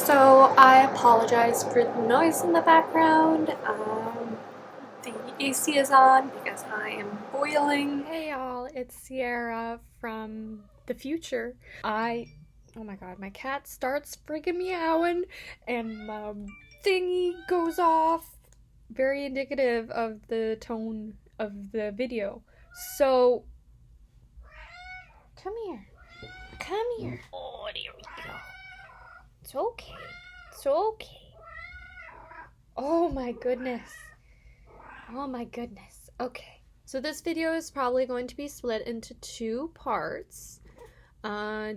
So I apologize for the noise in the background. The AC is on because I am boiling. Hey y'all, it's Ceara from the future. Oh my god, my cat starts friggin' meowing and my thingy goes off. Very indicative of the tone of the video. So, come here. Come here. Oh, there we go. It's okay. It's okay. Oh my goodness. Oh my goodness. Okay. So this video is probably going to be split into 2 parts.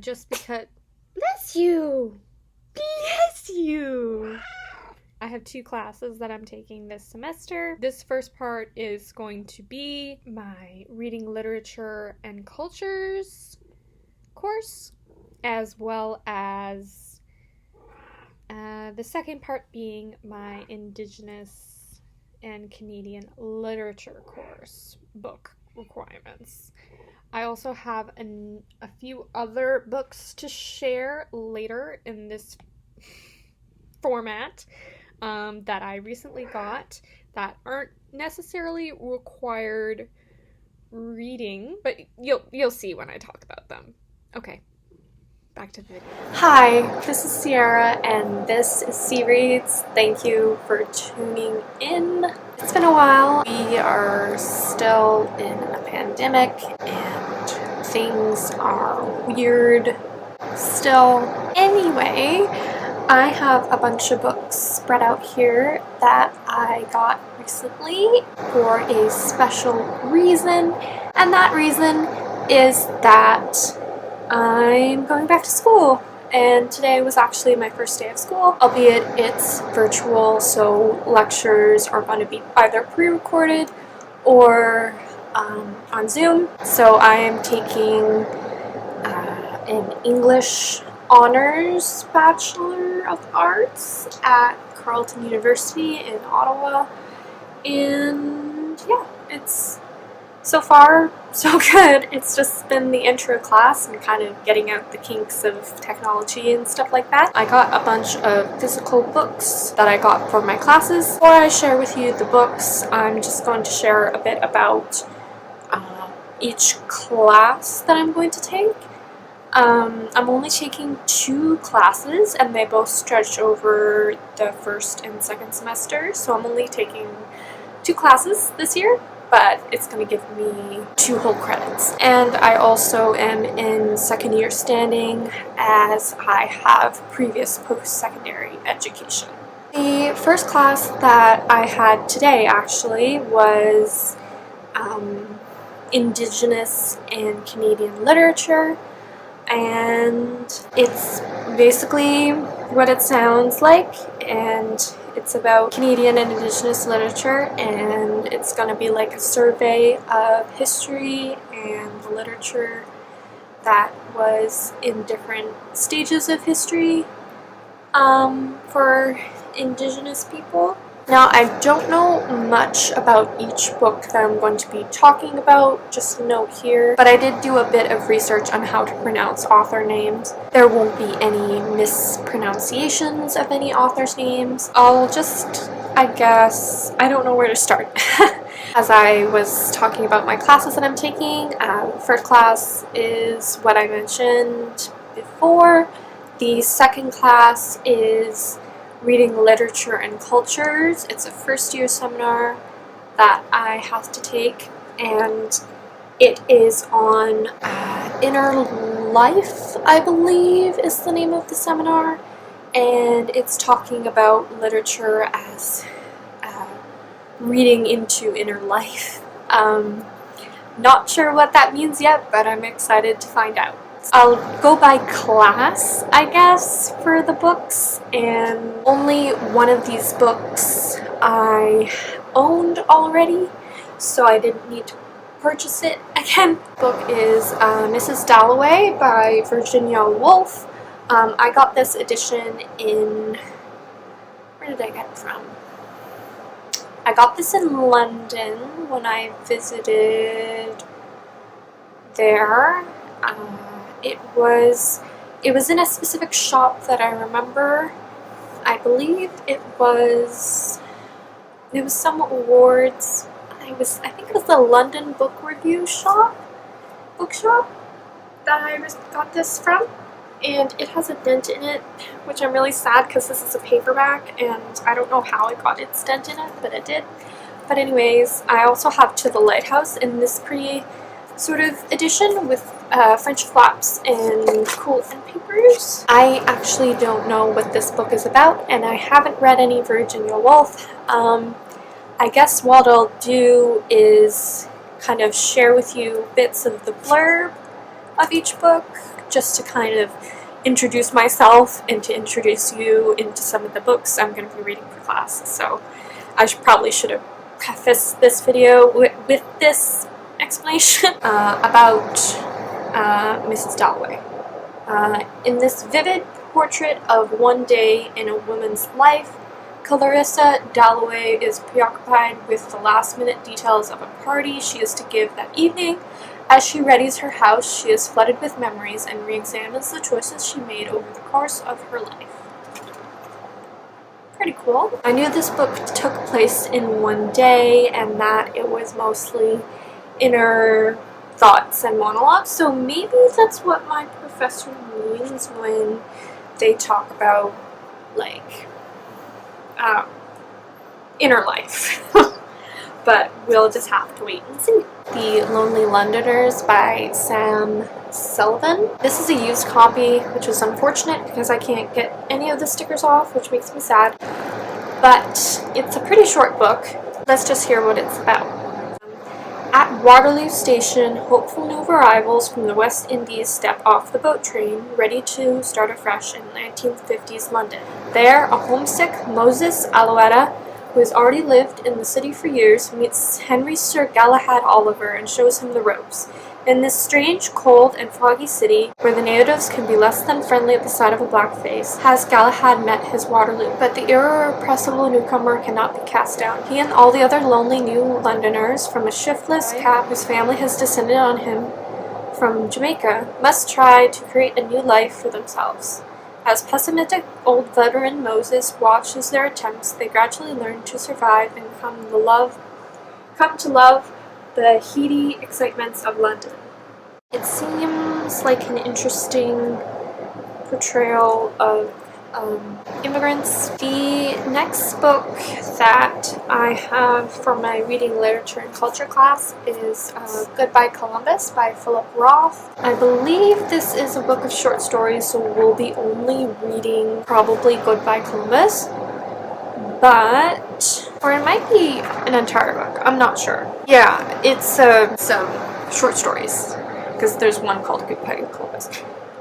Just because... Bless you! Bless you! I have 2 classes that I'm taking this semester. This first part is going to be my reading literature and cultures course, as well as the second part being my Indigenous and Canadian literature course book requirements. I also have a few other books to share later in this format that I recently got that aren't necessarily required reading, but you'll see when I talk about them. Okay. Back to the video. Hi, this is Ceara, and this is C Reads. Thank you for tuning in. It's been a while. We are still in a pandemic, and things are weird still. Anyway, I have a bunch of books spread out here that I got recently for a special reason, and that reason is that I'm going back to school, and today was actually my first day of school, albeit it's virtual, so lectures are going to be either pre-recorded or on Zoom. So I am taking an English Honors Bachelor of Arts at Carleton University in Ottawa, and yeah, it's so far, so good. It's just been the intro class and kind of getting out the kinks of technology and stuff like that. I got a bunch of physical books that I got for my classes. Before I share with you the books, I'm just going to share a bit about each class that I'm going to take. I'm only taking 2 classes, and they both stretch over the first and second semester, so I'm only taking 2 classes this year, but it's going to give me 2 whole credits. And I also am in second year standing, as I have previous post-secondary education. The first class that I had today actually was Indigenous and Canadian literature, and it's basically what it sounds like, and it's about Canadian and Indigenous literature, and it's going to be like a survey of history and the literature that was in different stages of history for Indigenous people. Now, I don't know much about each book that I'm going to be talking about, just a note here, but I did do a bit of research on how to pronounce author names. There won't be any mispronunciations of any author's names. I'll just, I guess, I don't know where to start. As I was talking about my classes that I'm taking, first class is what I mentioned before. The second class is Reading Literature and Cultures. It's a first year seminar that I have to take, and it is on Inner Life, I believe is the name of the seminar, and it's talking about literature as reading into inner life. Not sure what that means yet, but I'm excited to find out. I'll go by class, I guess, for the books, and only one of these books I owned already, so I didn't need to purchase it again. The book is Mrs. Dalloway by Virginia Woolf. I got this edition in... where did I get it from? I got this in London when I visited there. It was in a specific shop that I remember, I believe it was some awards. I think it was the London Book Review bookshop that I got this from, and it has a dent in it, which I'm really sad because this is a paperback and I don't know how it got its dent in it, but it did. But anyways, I also have To the Lighthouse in this pretty sort of edition with French flaps and cool end papers. I actually don't know what this book is about, and I haven't read any Virginia Woolf. I guess what I'll do is kind of share with you bits of the blurb of each book, just to kind of introduce myself and to introduce you into some of the books I'm going to be reading for class. So I probably should have prefaced this video with this explanation about Mrs. Dalloway. In this vivid portrait of one day in a woman's life, Clarissa Dalloway is preoccupied with the last-minute details of a party she is to give that evening. As she readies her house, she is flooded with memories and re-examines the choices she made over the course of her life. Pretty cool. I knew this book took place in one day and that it was mostly inner thoughts and monologues, so maybe that's what my professor means when they talk about, like, inner life. But we'll just have to wait and see. The Lonely Londoners by Selvon. This is a used copy, which is unfortunate because I can't get any of the stickers off, which makes me sad. But it's a pretty short book. Let's just hear what it's about. At Waterloo Station, hopeful new arrivals from the West Indies step off the boat train, ready to start afresh in 1950s London. There, a homesick Moses Alouetta, who has already lived in the city for years, meets Henry Sir Galahad Oliver and shows him the ropes. In this strange, cold, and foggy city, where the natives can be less than friendly at the sight of a black face, has Galahad met his Waterloo. But the irrepressible newcomer cannot be cast down. He and all the other lonely new Londoners, from a shiftless cap whose family has descended on him from Jamaica, must try to create a new life for themselves. As pessimistic old veteran Moses watches their attempts, they gradually learn to survive and come to love the heady excitements of London. It seems like an interesting portrayal of immigrants. The next book that I have for my reading literature and culture class is Goodbye Columbus by Philip Roth. I believe this is a book of short stories, so we'll be only reading probably Goodbye Columbus, or it might be an entire book, I'm not sure. Yeah, it's some short stories, because there's one called Goodbye Columbus.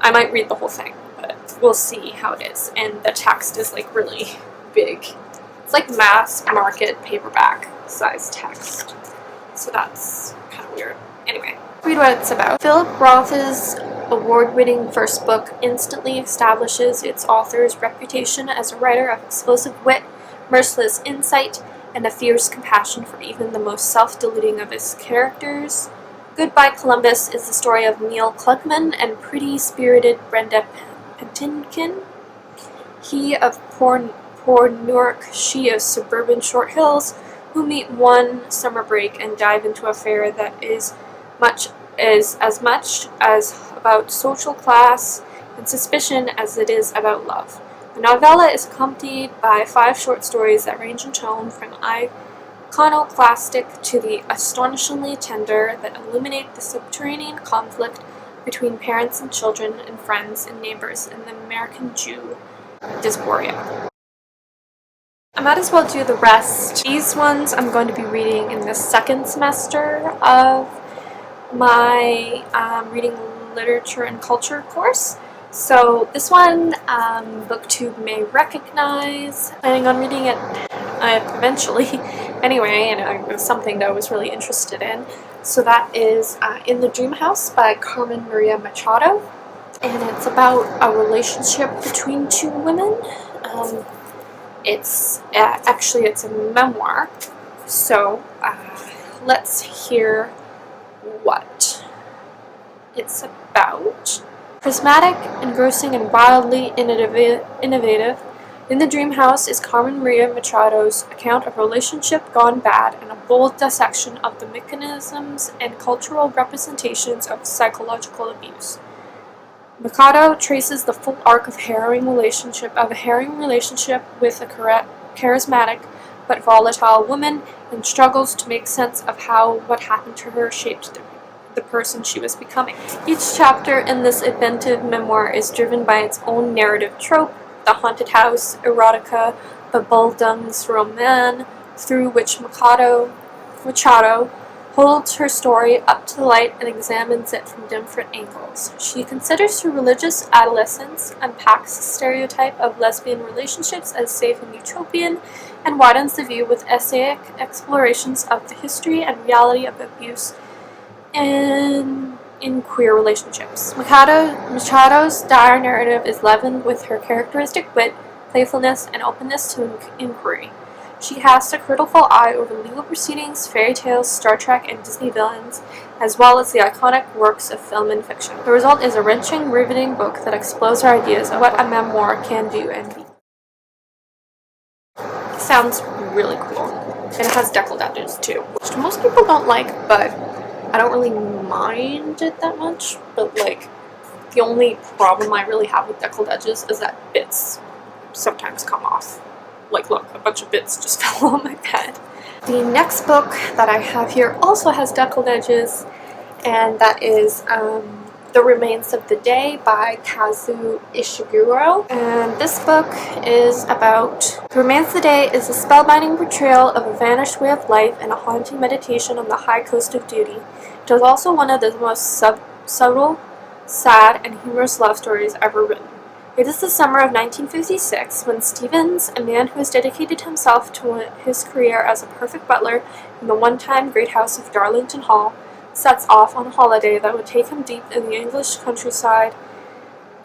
I might read the whole thing, but we'll see how it is. And the text is like really big. It's like mass market paperback size text. So that's kind of weird. Anyway, read what it's about. Philip Roth's award-winning first book instantly establishes its author's reputation as a writer of explosive wit, merciless insight, and a fierce compassion for even the most self-deluding of his characters. Goodbye Columbus is the story of Neil Klugman and pretty-spirited Brenda Pentinkin. He of poor Newark, she of suburban Short Hills, who meet one summer break and dive into an affair that is as much as about social class and suspicion as it is about love. The novella is accompanied by 5 short stories that range in tone from iconoclastic to the astonishingly tender, that illuminate the subterranean conflict between parents and children and friends and neighbors in the American Jew diaspora. I might as well do the rest. These ones I'm going to be reading in the second semester of my reading literature and culture course. So this one, BookTube may recognize. Planning on reading it eventually. Anyway, and it was something that I was really interested in. So that is In the Dream House by Carmen Maria Machado. And it's about a relationship between 2 women. It's a memoir. So let's hear what it's about. Prismatic, engrossing, and wildly innovative, In the Dream House is Carmen Maria Machado's account of a relationship gone bad and a bold dissection of the mechanisms and cultural representations of psychological abuse. Machado traces the full arc of a harrowing relationship with a charismatic but volatile woman and struggles to make sense of how what happened to her shaped the person she was becoming. Each chapter in this inventive memoir is driven by its own narrative trope, the haunted house, erotica, the Bildungsroman, through which Machado holds her story up to the light and examines it from different angles. She considers her religious adolescence, unpacks the stereotype of lesbian relationships as safe and utopian, and widens the view with essaic explorations of the history and reality of abuse in queer relationships. Machado's dire narrative is leavened with her characteristic wit, playfulness, and openness to inquiry. She casts a critical eye over legal proceedings, fairy tales, Star Trek, and Disney villains, as well as the iconic works of film and fiction. The result is a wrenching, riveting book that explores her ideas of what a memoir can do and be. It sounds really cool. And it has deckled edges too, which most people don't like, but I don't really mind it that much. But like, the only problem I really have with deckled edges is that bits sometimes come off. Like, look, a bunch of bits just fell on my bed. The next book that I have here also has deckled edges, and that is The Remains of the Day by Kazuo Ishiguro. And this book is about The Remains of the Day is a spellbinding portrayal of a vanished way of life and a haunting meditation on the high coast of duty. It is also one of the most subtle, sad, and humorous love stories ever written. It is the summer of 1956 when Stevens, a man who has dedicated himself to his career as a perfect butler in the one-time great house of Darlington Hall, sets off on a holiday that would take him deep in the English countryside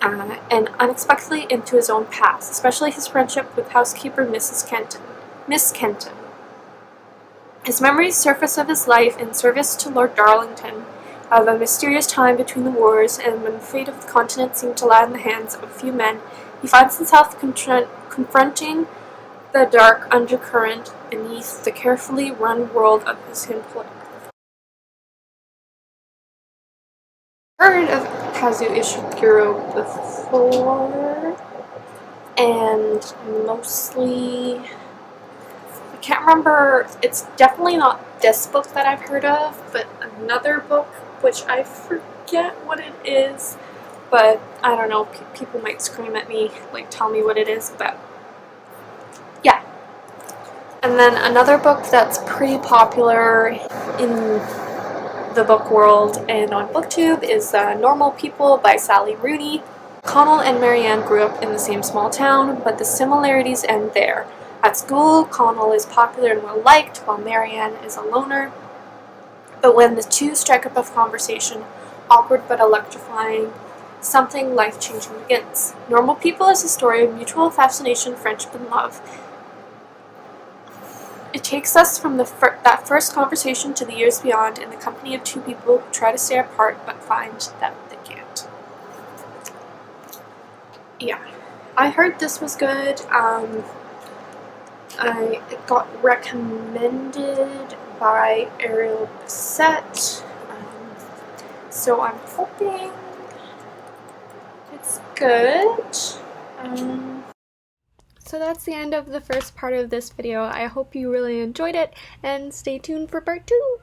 and unexpectedly into his own past, especially his friendship with housekeeper Miss Kenton. His memories surface of his life in service to Lord Darlington, of a mysterious time between the wars, and when the fate of the continent seemed to lie in the hands of a few men, he finds himself confronting the dark undercurrent beneath the carefully run world of his employer. Heard of Kazuo Ishiguro before, and mostly, I can't remember, it's definitely not this book that I've heard of, but another book which I forget what it is, but I don't know, people might scream at me, like tell me what it is, but yeah. And then another book that's pretty popular in the book world and on BookTube is Normal People by Sally Rooney. Connell and Marianne grew up in the same small town, but the similarities end there. At school, Connell is popular and well-liked, while Marianne is a loner. But when the two strike up a conversation, awkward but electrifying, something life-changing begins. Normal People is a story of mutual fascination, friendship, and love. It takes us from that first conversation to the years beyond in the company of two people who try to stay apart but find that they can't. Yeah, I heard this was good. It got recommended by Ariel Bissett, so I'm hoping it's good. So that's the end of the first part of this video. I hope you really enjoyed it, and stay tuned for part 2!